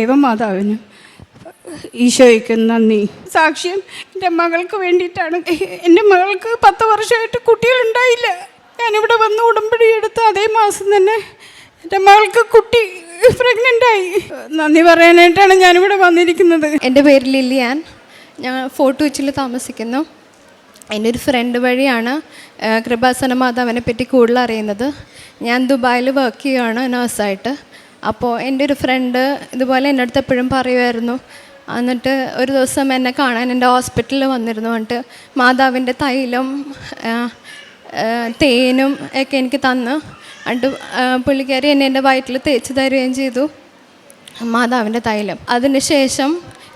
ദൈവമാതാവിനും ഈശോയ്ക്കും നന്ദി. സാക്ഷ്യം എൻ്റെ മകൾക്ക് വേണ്ടിയിട്ടാണ്. എൻ്റെ മകൾക്ക് 10 വർഷമായിട്ട് കുട്ടികളുണ്ടായില്ല. ഞാനിവിടെ വന്ന് ഉടമ്പടി എടുത്ത് അതേ മാസം തന്നെ എൻ്റെ മകൾക്ക് കുട്ടി പ്രഗ്നൻ്റായി. നന്ദി പറയാനായിട്ടാണ് ഞാനിവിടെ വന്നിരിക്കുന്നത്. എൻ്റെ പേര് ലില്ലിയാൻ. ഞാൻ ഫോർട്ട് കൊച്ചിയിൽ താമസിക്കുന്നു. എൻ്റെ ഒരു ഫ്രണ്ട് വഴിയാണ് കൃപാസന മാതാവിനെ പറ്റി കൂടുതൽ അറിയുന്നത്. ഞാൻ ദുബായിൽ വർക്ക് ചെയ്യുകയാണ് നഴ്സായിട്ട്. അപ്പോൾ എൻ്റെ ഒരു ഫ്രണ്ട് ഇതുപോലെ എൻ്റെ അടുത്ത് എപ്പോഴും പറയുമായിരുന്നു. എന്നിട്ട് ഒരു ദിവസം എന്നെ കാണാൻ എൻ്റെ ഹോസ്പിറ്റലിൽ വന്നിരുന്നു. എന്നിട്ട് മാതാവിൻ്റെ തൈലം തേനും ഒക്കെ എനിക്ക് തന്നു. എന്നിട്ട് പുള്ളിക്കാരി എന്നെ എൻ്റെ വയറ്റിൽ തേച്ച് തരുകയും ചെയ്തു മാതാവിൻ്റെ തൈലം. അതിന് ശേഷം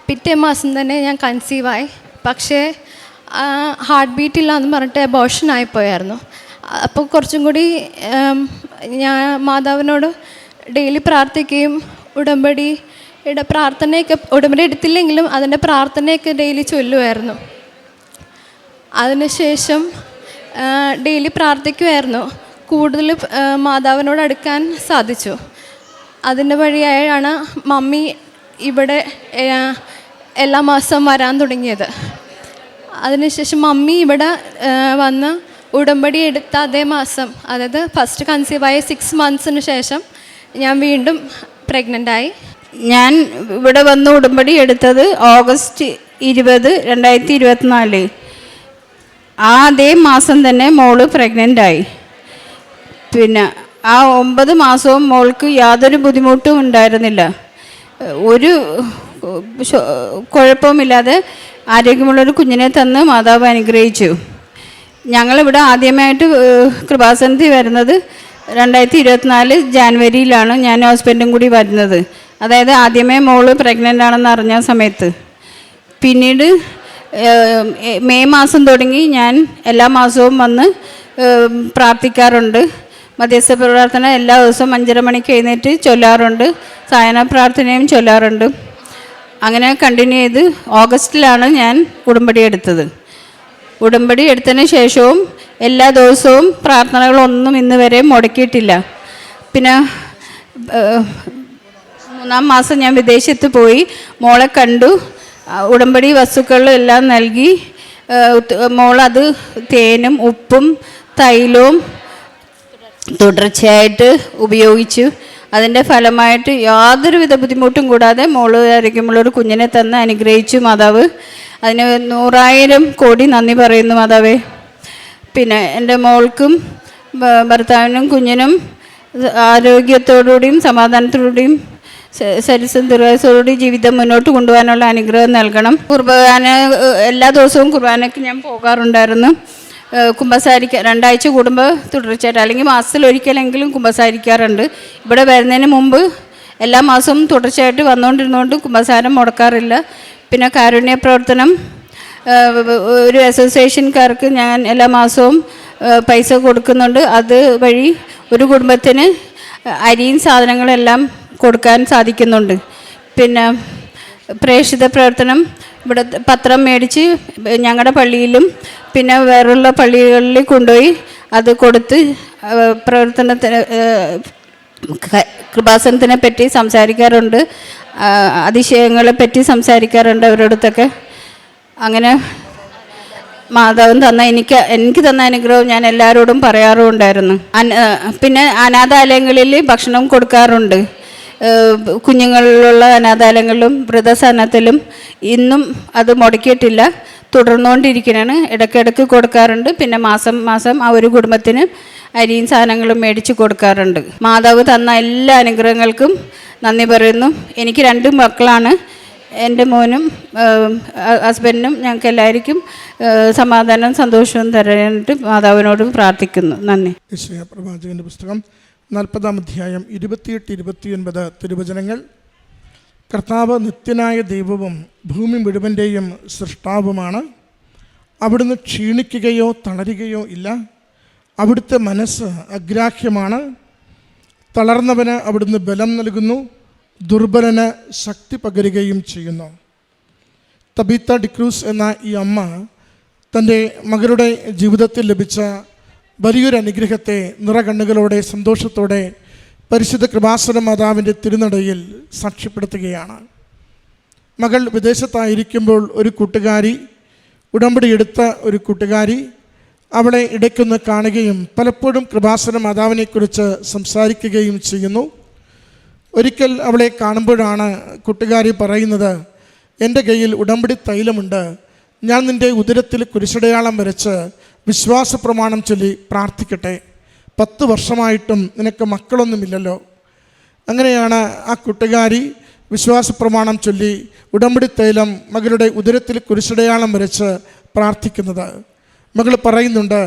പിറ്റേ മാസം തന്നെ ഞാൻ കൺസീവായി. പക്ഷേ ഹാർട്ട് ബീറ്റ് ഇല്ല എന്ന് പറഞ്ഞിട്ട് അബോർഷൻ ആയിപ്പോയായിരുന്നു. അപ്പോൾ കുറച്ചും കൂടി ഞാൻ മാതാവിനോട് ഡെയിലി പ്രാർത്ഥിക്കുകയും ഉടമ്പടിയുടെ പ്രാർത്ഥനയൊക്കെ ഉടമ്പടി എടുത്തില്ലെങ്കിലും അതിൻ്റെ പ്രാർത്ഥനയൊക്കെ ഡെയിലി ചൊല്ലുമായിരുന്നു. അതിനുശേഷം ഡെയിലി പ്രാർത്ഥിക്കുമായിരുന്നു. കൂടുതൽ മാതാവിനോട് അടുക്കാൻ സാധിച്ചു. അതിൻ്റെ വഴിയായാണ് മമ്മി ഇവിടെ എല്ലാ മാസവും വരാൻ തുടങ്ങിയത്. അതിനുശേഷം മമ്മി ഇവിടെ വന്ന് ഉടമ്പടി എടുത്ത അതേ മാസം, അതായത് ഫസ്റ്റ് കൺസീവായ 6 monthsന് ശേഷം ഞാൻ വീണ്ടും പ്രഗ്നൻ്റായി. ഞാൻ ഇവിടെ വന്ന് ഉടമ്പടി എടുത്തത് ഓഗസ്റ്റ് 20, 2024. ആ അതേ മാസം തന്നെ മോള് പ്രഗ്നൻ്റായി. പിന്നെ ആ 9 മാസവും മോൾക്ക് യാതൊരു ബുദ്ധിമുട്ടും ഉണ്ടായിരുന്നില്ല. ഒരു കുഴപ്പമില്ലാതെ ആരോഗ്യമുള്ളൊരു കുഞ്ഞിനെ തന്ന് മാതാവ് അനുഗ്രഹിച്ചു. ഞങ്ങളിവിടെ ആദ്യമായിട്ട് കൃപാസനത്തിൽ വരുന്നത് 2024 ജാനുവരിയിലാണ്. ഞാൻ ഹസ്ബൻഡും കൂടി വരുന്നത്. അതായത് ആദ്യമേ മോള് പ്രഗ്നൻ്റ് ആണെന്ന് അറിഞ്ഞ സമയത്ത്. പിന്നീട് മെയ് മാസം തുടങ്ങി ഞാൻ എല്ലാ മാസവും വന്ന് പ്രാർത്ഥിക്കാറുണ്ട്. മധ്യസ്ഥ പ്രാർത്ഥന എല്ലാ ദിവസവും 5:30 മണിക്ക് എഴുന്നേറ്റ് ചൊല്ലാറുണ്ട്. സായന പ്രാർത്ഥനയും ചൊല്ലാറുണ്ട്. അങ്ങനെ കണ്ടിന്യൂ ചെയ്ത് ഓഗസ്റ്റിലാണ് ഞാൻ ഉടമ്പടി എടുത്തത്. ഉടമ്പടി എടുത്തതിന് ശേഷവും എല്ലാ ദിവസവും പ്രാർത്ഥനകളൊന്നും ഇന്ന് വരെ മുടക്കിയിട്ടില്ല. പിന്നെ 3-ാം മാസം ഞാൻ വിദേശത്ത് പോയി മോളെ കണ്ടു. ഉടമ്പടി വസ്തുക്കളെല്ലാം നൽകി. മോളത് തേനും ഉപ്പും തൈലവും തുടർച്ചയായിട്ട് ഉപയോഗിച്ചു. അതിൻ്റെ ഫലമായിട്ട് യാതൊരുവിധ ബുദ്ധിമുട്ടും കൂടാതെ മോള് ആരോഗ്യമുള്ളൊരു കുഞ്ഞിനെ തന്ന് അനുഗ്രഹിച്ചു മാതാവ്. അതിന് 100,000 കോടി നന്ദി പറയുന്നു മാതാവേ. പിന്നെ എൻ്റെ മോൾക്കും ഭർത്താവിനും കുഞ്ഞിനും ആരോഗ്യത്തോടുകൂടിയും സമാധാനത്തോടുകൂടിയും സരിസന്തോടുകൂടി ജീവിതം മുന്നോട്ട് കൊണ്ടുപോകാനുള്ള അനുഗ്രഹം നൽകണം. കുർബാന എല്ലാ ദിവസവും കുർബാനയ്ക്ക് ഞാൻ പോകാറുണ്ടായിരുന്നു. കുമ്പസാരിക്കുക 2 ആഴ്ച കൂടുമ്പോൾ തുടർച്ചയായിട്ട്, അല്ലെങ്കിൽ മാസത്തിലൊരിക്കലെങ്കിലും കുമ്പസാരിക്കാറുണ്ട്. ഇവിടെ വരുന്നതിന് മുമ്പ് എല്ലാ മാസവും തുടർച്ചയായിട്ട് വന്നുകൊണ്ടിരുന്നുകൊണ്ട് കുമ്പസാരം മുടക്കാറില്ല. പിന്നെ കാരുണ്യ പ്രവർത്തനം ഒരു അസോസിയേഷൻകാർക്ക് ഞാൻ എല്ലാ മാസവും പൈസ കൊടുക്കുന്നുണ്ട്. അത് വഴി ഒരു കുടുംബത്തിന് അരിയും സാധനങ്ങളെല്ലാം കൊടുക്കാൻ സാധിക്കുന്നുണ്ട്. പിന്നെ പ്രേക്ഷിത പ്രവർത്തനം ഇവിടെ പത്രം മേടിച്ച് ഞങ്ങളുടെ പള്ളിയിലും പിന്നെ വേറുള്ള പള്ളികളിൽ കൊണ്ടുപോയി അത് കൊടുത്ത് പ്രവർത്തനത്തിന് കൃപാസനത്തിനെ പറ്റി സംസാരിക്കാറുണ്ട്. അതിശയങ്ങളെ പറ്റി സംസാരിക്കാറുണ്ട് അവരോടത്തൊക്കെ. അങ്ങനെ മാതാവ് തന്ന എനിക്ക് തന്ന അനുഗ്രഹം ഞാൻ എല്ലാവരോടും പറയാറുമുണ്ടായിരുന്നു. പിന്നെ അനാഥാലയങ്ങളിൽ ഭക്ഷണം കൊടുക്കാറുണ്ട്. കുഞ്ഞുങ്ങളിലുള്ള അനാഥാലയങ്ങളിലും വൃദ്ധസദനത്തിലും ഇന്നും അത് മുടക്കിയിട്ടില്ല, തുടർന്നുകൊണ്ടിരിക്കുകയാണ്. ഇടയ്ക്കിടയ്ക്ക് കൊടുക്കാറുണ്ട്. പിന്നെ മാസം ആ ഒരു കുടുംബത്തിന് അരിയും സാധനങ്ങളും മേടിച്ച് കൊടുക്കാറുണ്ട്. മാതാവ് തന്ന എല്ലാ അനുഗ്രഹങ്ങൾക്കും നന്ദി പറയുന്നു. എനിക്ക് 2 മക്കളാണ്. എൻ്റെ മോനും ഹസ്ബൻഡിനും ഞങ്ങൾക്ക് എല്ലാവർക്കും സമാധാനവും സന്തോഷവും തരാനായിട്ട് മാതാവിനോട് പ്രാർത്ഥിക്കുന്നു. നന്ദി. പ്രവാചകൻ്റെ പുസ്തകം 40-ാം അധ്യായം 28-29 തിരുവചനങ്ങൾ. കർത്താവ് നിത്യനായ ദൈവവും ഭൂമി മുഴുവൻ്റെയും സൃഷ്ടാവുമാണ്. അവിടുന്ന് ക്ഷീണിക്കുകയോ തളരുകയോ ഇല്ല. അവിടുത്തെ മനസ്സ് അഗ്രാഹ്യമാണ്. തളർന്നവന് അവിടുന്ന് ബലം നൽകുന്നു, ദുർബലന് ശക്തി പകരുകയും ചെയ്യുന്നു. തബീത്ത ഡിക്രൂസ് എന്ന ഈ അമ്മ തൻ്റെ മകളുടെ ജീവിതത്തിൽ ലഭിച്ച വലിയൊരു അനുഗ്രഹത്തെ നിറകണ്ണുകളോടെ സന്തോഷത്തോടെ പരിശുദ്ധ കൃപാസന മാതാവിൻ്റെ തിരുനടയിൽ സാക്ഷ്യപ്പെടുത്തുകയാണ്. മകൾ വിദേശത്തായിരിക്കുമ്പോൾ ഒരു കൂട്ടുകാരി, ഉടമ്പടി എടുത്ത ഒരു കൂട്ടുകാരി അവളെ ഇടയ്ക്കൊന്ന് കാണുകയും പലപ്പോഴും കൃപാസന മാതാവിനെക്കുറിച്ച് സംസാരിക്കുകയും ചെയ്യുന്നു. ഒരിക്കൽ അവളെ കാണുമ്പോഴാണ് കൂട്ടുകാരി പറയുന്നത്, എൻ്റെ കയ്യിൽ ഉടമ്പടി തൈലമുണ്ട്, ഞാൻ നിൻ്റെ ഉദരത്തിൽ കുരിശടയാളം വരച്ച് വിശ്വാസ പ്രമാണം ചൊല്ലി പ്രാർത്ഥിക്കട്ടെ, 10 വർഷമായിട്ടും നിനക്ക് മക്കളൊന്നുമില്ലല്ലോ. അങ്ങനെയാണ് ആ കൂട്ടുകാരി വിശ്വാസ പ്രമാണം ചൊല്ലി ഉടമ്പടി തൈലം മകളുടെ ഉദരത്തിൽ കുരിശടയാളം വരച്ച് പ്രാർത്ഥിക്കുന്നത്. മകൾ പറയുന്നുണ്ട്,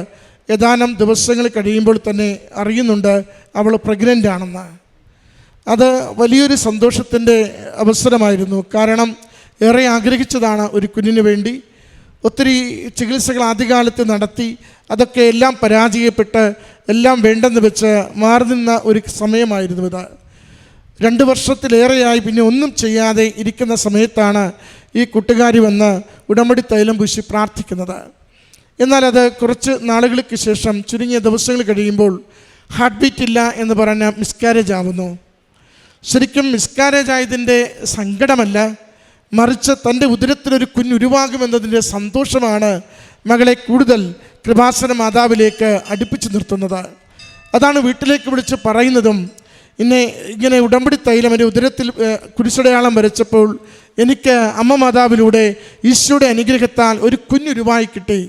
ഏതാനും ദിവസങ്ങൾ കഴിയുമ്പോൾ തന്നെ അറിയുന്നുണ്ട് അവൾ പ്രഗ്നൻ്റ് ആണെന്ന്. അത് വലിയൊരു സന്തോഷത്തിൻ്റെ അവസരമായിരുന്നു. കാരണം ഏറെ ആഗ്രഹിച്ചതാണ് ഒരു കുഞ്ഞിന് വേണ്ടി. ഒത്തിരി ചികിത്സകൾ ആദ്യകാലത്ത് നടത്തി, അതൊക്കെ എല്ലാം പരാജയപ്പെട്ട് എല്ലാം വേണ്ടെന്ന് വെച്ച് മാറി നിന്ന ഒരു സമയമായിരുന്നു ഇത്. 2 വർഷത്തിലേറെയായി പിന്നെ ഒന്നും ചെയ്യാതെ ഇരിക്കുന്ന സമയത്താണ് ഈ കൂട്ടുകാരി വന്ന് ഉടമ്പടി തൈലം പൂശി പ്രാർത്ഥിക്കുന്നത്. എന്നാൽ അത് കുറച്ച് നാളുകൾക്ക് ശേഷം, ചുരുങ്ങിയ ദിവസങ്ങൾ കഴിയുമ്പോൾ ഹാർട്ട് ബീറ്റ് ഇല്ല എന്ന് പറഞ്ഞ് മിസ്കാരേജ് ആവുന്നു. ശരിക്കും മിസ്കാരേജ് ആയതിൻ്റെ സങ്കടമല്ല, മറിച്ച് തൻ്റെ ഉദരത്തിലൊരു കുഞ്ഞുരുവാകുമെന്നതിൻ്റെ സന്തോഷമാണ് മകളെ കൂടുതൽ കൃപാസന മാതാവിലേക്ക് അടുപ്പിച്ച് നിർത്തുന്നത്. അതാണ് വീട്ടിലേക്ക് വിളിച്ച് പറയുന്നതും, ഇങ്ങനെ ഉടമ്പടി തൈലം എൻ്റെ ഉദരത്തിൽ കുരിശടയാളം വരച്ചപ്പോൾ എനിക്ക് അമ്മ മാതാവിലൂടെ ഈശോയുടെ അനുഗ്രഹത്താൽ ഒരു കുഞ്ഞുരുവായി കിട്ടി.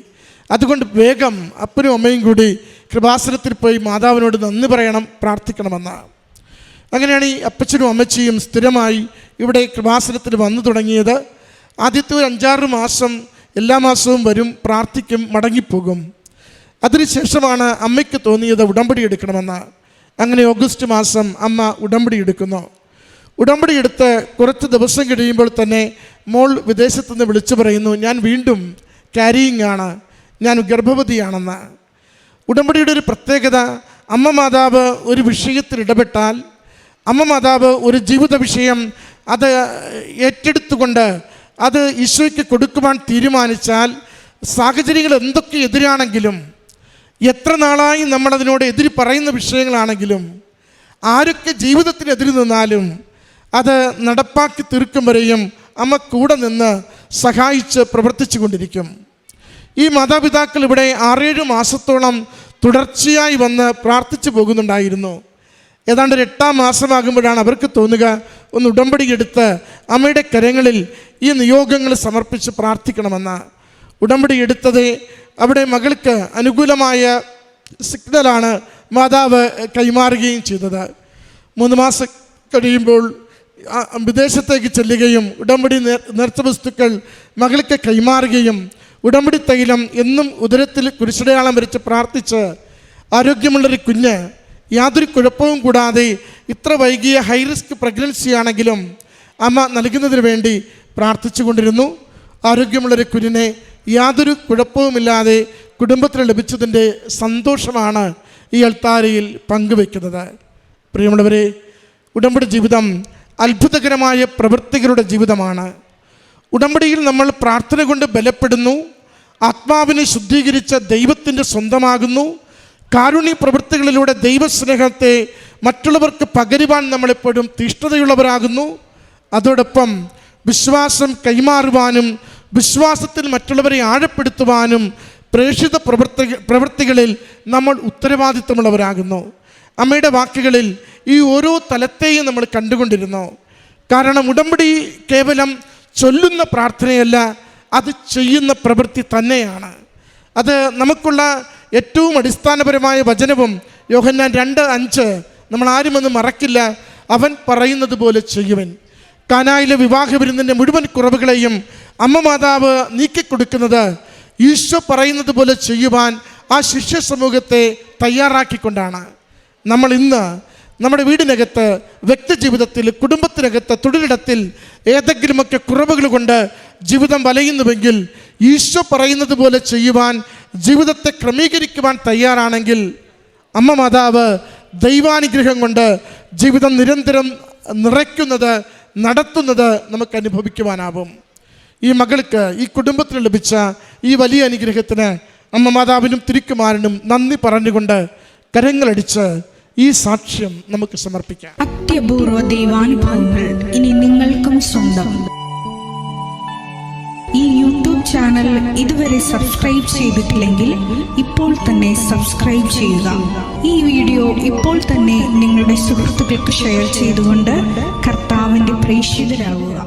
അതുകൊണ്ട് വേഗം അപ്പനും അമ്മയും കൂടി കൃപാസനത്തിൽ പോയി മാതാവിനോട് നന്ദി പറയണം, പ്രാർത്ഥിക്കണമെന്ന്. അങ്ങനെയാണ് ഈ അപ്പച്ചനും അമ്മച്ചിയും സ്ഥിരമായി ഇവിടെ കൃപാസനത്തിൽ വന്നു തുടങ്ങിയത്. ആദ്യത്തെ ഒരു 5-6 മാസം എല്ലാ മാസവും വരും, പ്രാർത്ഥിക്കും, മടങ്ങിപ്പോകും. അതിനുശേഷമാണ് അമ്മയ്ക്ക് തോന്നിയത് ഉടമ്പടി എടുക്കണമെന്ന്. അങ്ങനെ ഓഗസ്റ്റ് മാസം അമ്മ ഉടമ്പടി എടുക്കുന്നു. ഉടമ്പടി എടുത്ത് കുറച്ച് ദിവസം കഴിയുമ്പോൾ തന്നെ മോൾ വിദേശത്തുനിന്ന് വിളിച്ചു പറയുന്നു, ഞാൻ വീണ്ടും ക്യാരിയിങ് ആണ്, ഞാൻ ഗർഭവതിയാണെന്ന്. ഉടമ്പടിയുടെ ഒരു പ്രത്യേകത, അമ്മ മാതാവ് ഒരു വിഷയത്തിൽ ഇടപെട്ടാൽ, അമ്മ മാതാവ് ഒരു ജീവിത വിഷയം അത് ഏറ്റെടുത്തുകൊണ്ട് അത് ഈശോയ്ക്ക് കൊടുക്കുവാൻ തീരുമാനിച്ചാൽ, സാഹചര്യങ്ങൾ എന്തൊക്കെ എതിരാണെങ്കിലും, എത്ര നാളായി നമ്മളതിനോട് എതിര് പറയുന്ന വിഷയങ്ങളാണെങ്കിലും, ആരൊക്കെ ജീവിതത്തിനെതിര് നിന്നാലും അത് നടപ്പാക്കി തീർക്കും വരെയും അമ്മ കൂടെ നിന്ന് സഹായിച്ച് പ്രവർത്തിച്ചു കൊണ്ടിരിക്കും. ഈ മാതാപിതാക്കൾ ഇവിടെ 6-7 മാസത്തോളം തുടർച്ചയായി വന്ന് പ്രാർത്ഥിച്ചു പോകുന്നുണ്ടായിരുന്നു. ഏതാണ്ട് 8-ാം മാസമാകുമ്പോഴാണ് അവർക്ക് തോന്നുക, ഒന്ന് ഉടമ്പടി എടുത്ത് അമ്മയുടെ കരങ്ങളിൽ ഈ നിയോഗങ്ങൾ സമർപ്പിച്ച് പ്രാർത്ഥിക്കണമെന്ന്. ഉടമ്പടി എടുത്തത് അവിടെ മകൾക്ക് അനുകൂലമായ സിഗ്നലാണ് മാതാവ് കൈമാറുകയും ചെയ്തത്. 3 മാസം കഴിയുമ്പോൾ വിദേശത്തേക്ക് ചെല്ലുകയും ഉടമ്പടി നേർച്ച വസ്തുക്കൾ മകൾക്ക് കൈമാറുകയും ഉടമ്പടി തൈലം എന്നും ഉദരത്തിൽ കുരിശടയാളം വരച്ച് പ്രാർത്ഥിച്ച് ആരോഗ്യമുള്ളൊരു കുഞ്ഞ് യാതൊരു കുഴപ്പവും കൂടാതെ, ഇത്ര വൈകിയ ഹൈ റിസ്ക് പ്രഗ്നൻസി ആണെങ്കിലും അമ്മ നൽകുന്നതിന് വേണ്ടി പ്രാർത്ഥിച്ചു കൊണ്ടിരുന്നു. ആരോഗ്യമുള്ളൊരു കുഞ്ഞിനെ യാതൊരു കുഴപ്പവുമില്ലാതെ കുടുംബത്തിന് ലഭിച്ചതിൻ്റെ സന്തോഷമാണ് ഈ അൾത്താരയിൽ പങ്കുവയ്ക്കുന്നത്. പ്രിയമുള്ളവരെ, ഉടമ്പടി ജീവിതം അത്ഭുതകരമായ പ്രവൃത്തികളുടെ ജീവിതമാണ്. ഉടമ്പടിയിൽ നമ്മൾ പ്രാർത്ഥന കൊണ്ട് ബലപ്പെടുന്നു, ആത്മാവിനെ ശുദ്ധീകരിച്ച ദൈവത്തിൻ്റെ സ്വന്തമാകുന്നു. കാരുണ്യ പ്രവൃത്തികളിലൂടെ ദൈവസ്നേഹത്തെ മറ്റുള്ളവർക്ക് പകരുവാൻ നമ്മളെപ്പോഴും തീഷ്ണതയുള്ളവരാകുന്നു. അതോടൊപ്പം വിശ്വാസം കൈമാറുവാനും വിശ്വാസത്തിൽ മറ്റുള്ളവരെ ആഴപ്പെടുത്തുവാനും പ്രേക്ഷിത പ്രവൃത്തികളിൽ നമ്മൾ ഉത്തരവാദിത്തമുള്ളവരാകുന്നു. അമ്മയുടെ വാക്കുകളിൽ ഈ ഓരോ തലത്തെയും നമ്മൾ കണ്ടുകൊണ്ടിരുന്നു. കാരണം ഉടമ്പടി കേവലം ചൊല്ലുന്ന പ്രാർത്ഥനയല്ല, അത് ചെയ്യുന്ന പ്രവൃത്തി തന്നെയാണ്. അത് നമുക്കുള്ള ഏറ്റവും അടിസ്ഥാനപരമായ വചനവും യോഹന്നാൻ 2:5 നമ്മൾ ആരുമൊന്ന് മറക്കില്ല, അവൻ പറയുന്നത് പോലെ ചെയ്യുവൻ. കാനായിലെ വിവാഹ വിരുന്നിൻ്റെ മുഴുവൻ കുറവുകളെയും അമ്മ മാതാവ് നീക്കിക്കൊടുക്കുന്നത് ഈശോ പറയുന്നത് പോലെ ചെയ്യുവാൻ ആ ശിഷ്യ സമൂഹത്തെ തയ്യാറാക്കിക്കൊണ്ടാണ്. നമ്മൾ ഇന്ന് നമ്മുടെ വീടിനകത്ത്, വ്യക്തി ജീവിതത്തിൽ, കുടുംബത്തിനകത്ത്, തൊഴിലിടത്തിൽ ഏതെങ്കിലുമൊക്കെ കുറവുകൾ കൊണ്ട് ജീവിതം വലയുന്നുവെങ്കിൽ ഈശോ പറയുന്നത് പോലെ ചെയ്യുവാൻ, ജീവിതത്തെ ക്രമീകരിക്കുവാൻ തയ്യാറാണെങ്കിൽ അമ്മ മാതാവ് ദൈവാനുഗ്രഹം കൊണ്ട് ജീവിതം നിരന്തരം നിറയ്ക്കുന്നത്, നടത്തുന്നത് നമുക്ക് അനുഭവിക്കുവാനാവും. ഈ മകൾക്ക്, ഈ കുടുംബത്തിന് ലഭിച്ച ഈ വലിയ അനുഗ്രഹത്തിന് അമ്മ മാതാവിനും തിരുക്കുമാരനും നന്ദി പറഞ്ഞുകൊണ്ട് കരങ്ങളടിച്ച് ഈ സാക്ഷ്യം നമുക്ക് സമർപ്പിക്കാം. അത്യപൂർവ ദൈവാനുഭവങ്ങൾ ഇനി നിങ്ങൾക്കും സ്വന്തം. ഈ യൂട്യൂബ് ചാനൽ ഇതുവരെ സബ്സ്ക്രൈബ് ചെയ്തിട്ടില്ലെങ്കിൽ ഇപ്പോൾ തന്നെ സബ്സ്ക്രൈബ് ചെയ്യുക. ഈ വീഡിയോ ഇപ്പോൾ തന്നെ നിങ്ങളുടെ സുഹൃത്തുക്കൾക്ക് ഷെയർ ചെയ്തുകൊണ്ട് കർത്താവിൻ്റെ പ്രേക്ഷിതരാകുക.